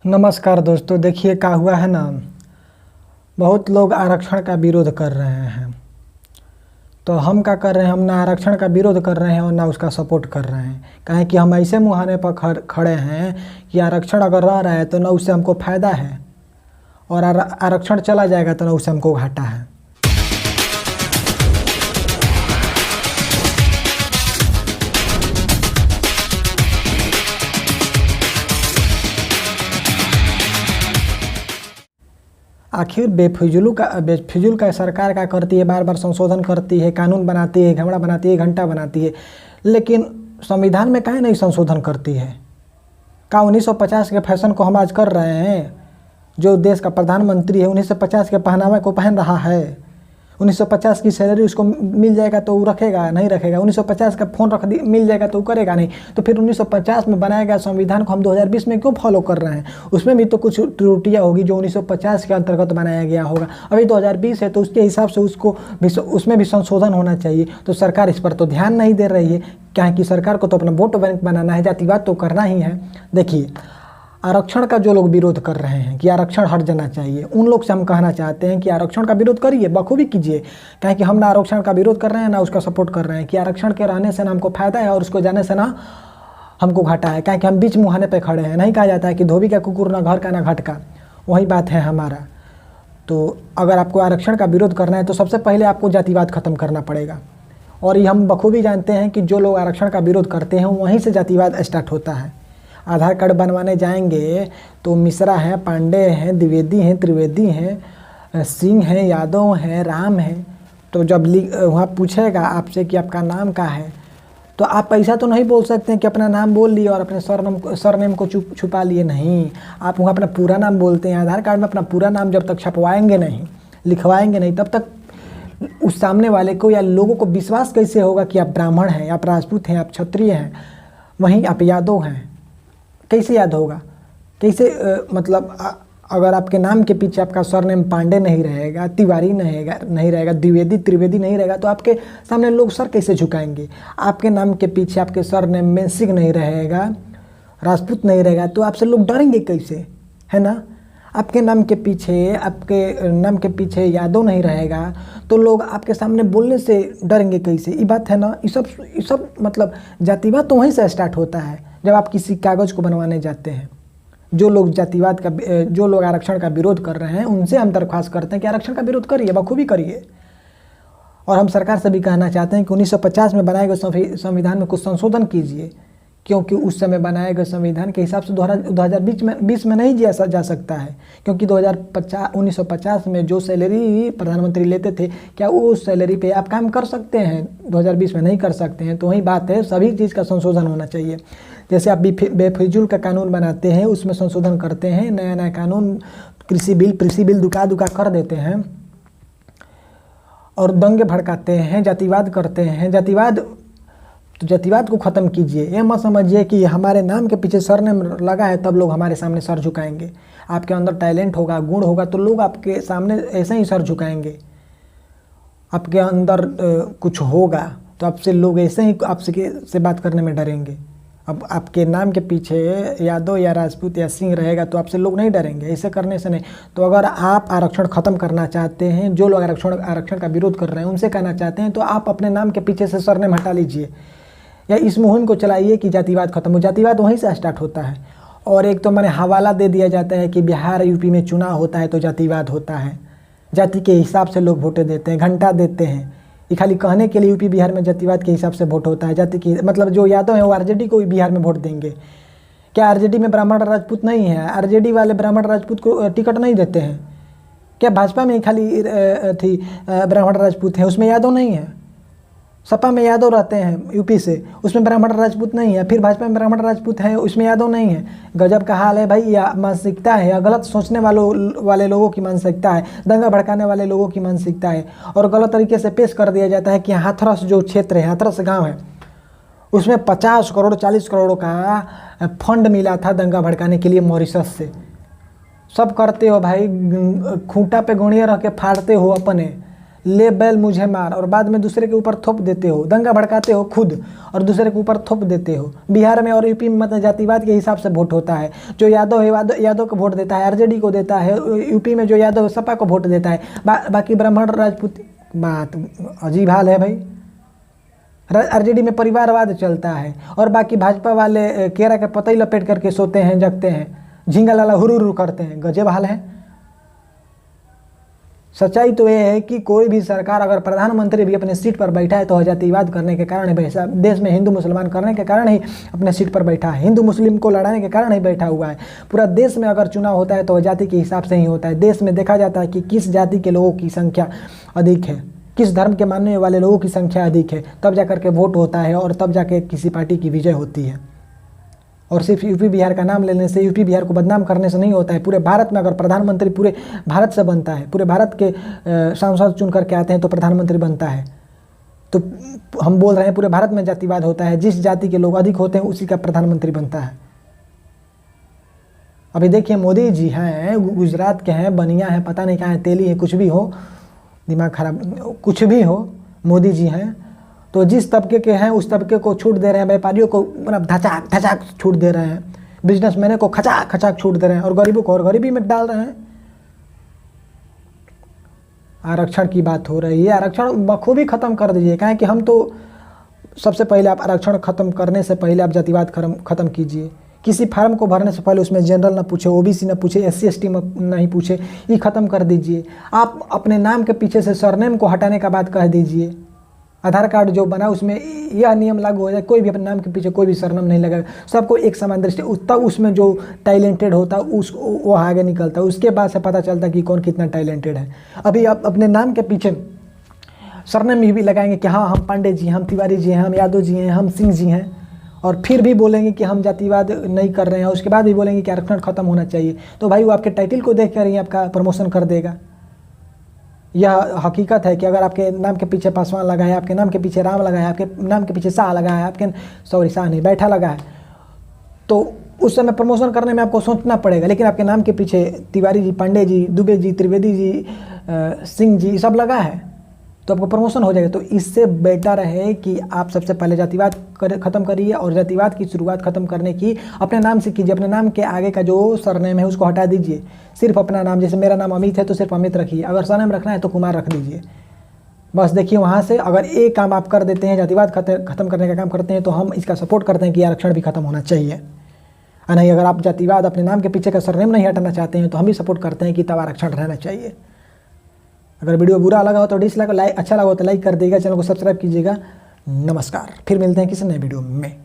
नमस्कार दोस्तों, देखिए क्या हुआ है ना। बहुत लोग आरक्षण का विरोध कर रहे हैं। तो हम क्या कर रहे हैं, हम ना आरक्षण का विरोध कर रहे हैं और ना उसका सपोर्ट कर रहे हैं। काहे कि हम ऐसे मुहाने पर खड़े हैं कि आरक्षण अगर रह रहा है तो ना उससे हमको फ़ायदा है, और आरक्षण चला जाएगा तो ना उससे हमको घाटा है। आखिर बेफिजूल का सरकार क्या करती है, बार बार संशोधन करती है, कानून बनाती है, घमड़ा बनाती है, घंटा बनाती है, लेकिन संविधान में काहे नहीं संशोधन करती है। का 1950 के फैशन को हम आज कर रहे हैं? जो देश का प्रधानमंत्री है 1950 के पहनावे को पहन रहा है। 1950 की सैलरी उसको मिल जाएगा तो वो रखेगा नहीं रखेगा? 1950 का फ़ोन मिल जाएगा तो वो करेगा नहीं? तो फिर 1950 में बनाया गया संविधान को हम 2020 में क्यों फॉलो कर रहे हैं? उसमें भी तो कुछ त्रुटियां होगी जो 1950 के अंतर्गत बनाया गया होगा। अभी 2020 है तो उसके हिसाब से उसमें भी संशोधन होना चाहिए। तो सरकार इस पर तो ध्यान नहीं दे रही है। क्या है कि सरकार को तो अपना वोट बैंक बनाना है, जातिवाद तो करना ही है। देखिए, आरक्षण का जो लोग विरोध कर रहे हैं कि आरक्षण हट जाना चाहिए, उन लोग से हम कहना चाहते हैं कि आरक्षण का विरोध करिए, बखूबी कीजिए। कहें कि हम ना आरक्षण का विरोध कर रहे हैं ना उसका सपोर्ट कर रहे हैं, कि आरक्षण के रहने से ना हमको फ़ायदा है और उसको जाने से ना हमको घाटा है। कहें कि हम बीच मुहाने पे खड़े हैं। नहीं कहा जाता है कि धोबी का कुकुर ना घर का ना घट का, वही बात है हमारा। तो अगर आपको आरक्षण का विरोध करना है तो सबसे पहले आपको जातिवाद ख़त्म करना पड़ेगा। और ये हम बखूबी जानते हैं कि जो लोग आरक्षण का विरोध करते हैं वहीं से जातिवाद स्टार्ट होता है। आधार कार्ड बनवाने जाएंगे तो मिश्रा हैं, पांडे हैं, द्विवेदी हैं, त्रिवेदी हैं, सिंह हैं, यादव हैं, राम हैं। तो जब वहाँ पूछेगा आपसे कि आपका नाम क्या है, तो आप ऐसा तो नहीं बोल सकते हैं कि अपना नाम बोल लिए और अपने सरनेम को छुपा लिए। नहीं, आप वहाँ अपना पूरा नाम बोलते हैं। आधार कार्ड में अपना पूरा नाम जब तक छपवाएंगे नहीं, लिखवाएंगे नहीं, तब तक उस सामने वाले को या लोगों को विश्वास कैसे होगा कि आप ब्राह्मण हैं, आप राजपूत हैं, आप क्षत्रिय हैं, वहीं आप यादव हैं? कैसे याद होगा? कैसे मतलब अगर आपके नाम के पीछे आपका सरनेम पांडे नहीं रहेगा, तिवारी नहीं रहेगा, द्विवेदी त्रिवेदी नहीं रहेगा, तो आपके सामने लोग सर कैसे झुकाएंगे? आपके नाम के पीछे आपके सरनेम में सिंह नहीं रहेगा, राजपूत नहीं रहेगा, तो आपसे लोग डरेंगे कैसे? है ना? आपके नाम के पीछे यादव नहीं रहेगा तो लोग आपके सामने बोलने से डरेंगे कैसे? ये बात है ना। ये सब मतलब जातिवाद तो वहीं से स्टार्ट होता है, जब आप किसी कागज़ को बनवाने जाते हैं। जो लोग आरक्षण का विरोध कर रहे हैं उनसे हम दरख्वास्त करते हैं कि आरक्षण का विरोध करिए, बखूबी करिए। और हम सरकार से भी कहना चाहते हैं कि 1950 में बनाए गए संविधान में कुछ संशोधन कीजिए, क्योंकि उस समय बनाए गए संविधान के हिसाब से 2020 में नहीं जिया जा सकता है। क्योंकि 1950 में जो सैलरी प्रधानमंत्री लेते थे, क्या उस सैलरी पे आप काम कर सकते हैं? 2020 में नहीं कर सकते हैं। तो वही बात है, सभी चीज़ का संशोधन होना चाहिए। जैसे आप बेफिजूल का कानून बनाते हैं, उसमें संशोधन करते हैं, नया नया कानून, कृषि बिल दुका कर देते हैं और दंगे भड़काते हैं, जातिवाद करते हैं। जातिवाद को ख़त्म कीजिए। ये मत समझिए कि हमारे नाम के पीछे सरनेम लगा है तब लोग हमारे सामने सर झुकाएंगे। आपके अंदर टैलेंट होगा, गुण होगा, तो लोग आपके सामने ऐसे ही सर झुकाएंगे। आपके अंदर कुछ होगा तो आपसे लोग ऐसे ही आपसे बात करने में डरेंगे। अब आपके नाम के पीछे यादव या राजपूत या सिंह रहेगा तो आपसे लोग नहीं डरेंगे, ऐसे करने से नहीं। तो अगर आप आरक्षण ख़त्म करना चाहते हैं, जो लोग आरक्षण का विरोध कर रहे हैं उनसे कहना चाहते हैं, तो आप अपने नाम के पीछे से सरनेम हटा लीजिए या इस मुहिम को चलाइए कि जातिवाद खत्म हो। जातिवाद वहीं से स्टार्ट होता है। और एक तो मैंने हवाला दे दिया जाता है कि बिहार यूपी में चुनाव होता है तो जातिवाद होता है, जाति के हिसाब से लोग वोटें देते हैं, घंटा देते हैं। ये खाली कहने के लिए यूपी बिहार में जातिवाद के हिसाब से वोट होता है। जाति की मतलब जो यादव हैं वो आरजेडी को भी बिहार में वोट देंगे। क्या आरजेडी में ब्राह्मण राजपूत नहीं है? आरजेडी वाले ब्राह्मण राजपूत को टिकट नहीं देते हैं क्या? भाजपा में खाली थी ब्राह्मण राजपूत हैं, उसमें यादव नहीं है। सपा में यादव रहते हैं यूपी से, उसमें ब्राह्मण राजपूत नहीं है। फिर भाजपा में ब्राह्मण राजपूत है, उसमें यादव नहीं है। गजब का हाल है भाई। या मानसिकता है, या गलत सोचने वाले लोगों की मानसिकता है, दंगा भड़काने वाले लोगों की मानसिकता है। और गलत तरीके से पेश कर दिया जाता है कि हाथरस जो क्षेत्र है, हाथरस गाँव है, उसमें 50 करोड़ 40 करोड़ का फंड मिला था दंगा भड़काने के लिए मॉरिशस से। सब करते हो भाई, खूंटा पे गोड़ियाँ रख के फाड़ते हो अपने, ले बैल मुझे मार, और बाद में दूसरे के ऊपर थोप देते हो, दंगा भड़काते हो खुद और दूसरे के ऊपर थोप देते हो। बिहार में और यूपी में मतलब जातिवाद के हिसाब से वोट होता है। जो यादव है यादव को वोट देता है, आरजेडी को देता है। यूपी में जो यादव सपा को वोट देता है, बाकी ब्राह्मण राजपूत। बात अजीब हाल है भाई। आरजेडी में परिवारवाद चलता है और बाकी भाजपा वाले केरा के पतई लपेट करके सोते हैं, जगते हैं, झींगा लाला हुरु करते हैं। गजब हाल है। सच्चाई तो ये है कि कोई भी सरकार अगर प्रधानमंत्री भी अपने सीट पर बैठा है तो जातिवाद करने के कारण ही बैठा, देश में हिंदू मुसलमान करने के कारण ही अपने सीट पर बैठा है, हिंदू मुस्लिम को लड़ाने के कारण ही बैठा हुआ है। पूरा देश में अगर चुनाव होता है तो जाति के हिसाब से ही होता है। देश में देखा जाता है कि किस जाति के लोगों की संख्या अधिक है, किस धर्म के मानने वाले लोगों की संख्या अधिक है, तब जाकर के वोट होता है और तब जाके किसी पार्टी की विजय होती है। और सिर्फ यूपी बिहार का नाम लेने से, यूपी बिहार को बदनाम करने से नहीं होता है। पूरे भारत में अगर प्रधानमंत्री पूरे भारत से बनता है, पूरे भारत के सांसद चुन करके आते हैं तो प्रधानमंत्री बनता है। तो हम बोल रहे हैं पूरे भारत में जातिवाद होता है, जिस जाति के लोग अधिक होते हैं उसी का प्रधानमंत्री बनता है। अभी देखिए मोदी जी हैं, गुजरात के हैं, बनिया हैं, पता नहीं कहाँ है, तेली है, कुछ भी हो, दिमाग खराब कुछ भी हो, मोदी जी हैं। तो जिस तबके के हैं उस तबके को छूट दे रहे हैं, व्यापारियों को मतलब धचाक धचाक छूट दे रहे हैं, बिजनेसमैनों को खचाक खचाक छूट दे रहे हैं और गरीबों को और गरीबी में डाल रहे हैं। आरक्षण की बात हो रही है, आरक्षण बखूबी खत्म कर दीजिए। कहें कि हम तो सबसे पहले आप आरक्षण खत्म करने से पहले आप जातिवाद खत्म कीजिए। किसी फार्म को भरने से पहले उसमें जनरल ना पूछे, ओबीसी ना पूछे, SC ST नहीं पूछे, ये ख़त्म कर दीजिए। आप अपने नाम के पीछे से सरनेम को हटाने का बात कह दीजिए। आधार कार्ड जो बना उसमें यह नियम लागू हो जाए, कोई भी अपने नाम के पीछे कोई भी सरनाम नहीं लगाए, सबको एक समान दृष्टि। तब उसमें जो टैलेंटेड होता है वो आगे निकलता है, उसके बाद से पता चलता है कि कौन कितना टैलेंटेड है। अभी आप अपने नाम के पीछे सरनेम भी लगाएंगे कि हाँ हम पांडे जी हैं, हम तिवारी जी हैं, हम यादव जी हैं, हम सिंह जी हैं, और फिर भी बोलेंगे कि हम जातिवाद नहीं कर रहे हैं, उसके बाद भी बोलेंगे कि आरक्षण खत्म होना चाहिए। तो भाई वो आपके टाइटल को देख कर ही आपका प्रमोशन कर देगा। यह हकीकत है कि अगर आपके नाम के पीछे पासवान लगा है, आपके नाम के पीछे राम लगा है, आपके नाम के पीछे शाह लगा है, आपके शाह नहीं बैठा लगा है, तो उस समय प्रमोशन करने में आपको सोचना पड़ेगा। लेकिन आपके नाम के पीछे तिवारी जी, पांडे जी, दुबे जी, त्रिवेदी जी, सिंह जी सब लगा है तो आपको प्रमोशन हो जाएगा। तो इससे बेटर है कि आप सबसे पहले जातिवाद ख़त्म करिए और जातिवाद की शुरुआत ख़त्म करने की अपने नाम से कीजिए। अपने नाम के आगे का जो सरनेम है उसको हटा दीजिए, सिर्फ अपना नाम। जैसे मेरा नाम अमित है तो सिर्फ अमित रखिए, अगर सरनेम रखना है तो कुमार रख दीजिए। बस देखिए वहाँ से अगर एक काम आप कर देते हैं, जातिवाद खत्म करने का काम करते हैं, तो हम इसका सपोर्ट करते हैं कि आरक्षण भी खत्म होना चाहिए। और नहीं, अगर आप जातिवाद अपने नाम के पीछे का सरनेम नहीं हटाना चाहते हैं तो हम भी सपोर्ट करते हैं कि तब आरक्षण रहना चाहिए। अगर वीडियो बुरा लगा हो तो डिसलाइक, अच्छा लगा हो तो लाइक कर दीजिएगा, चैनल को सब्सक्राइब कीजिएगा। नमस्कार, फिर मिलते हैं किसी नए वीडियो में।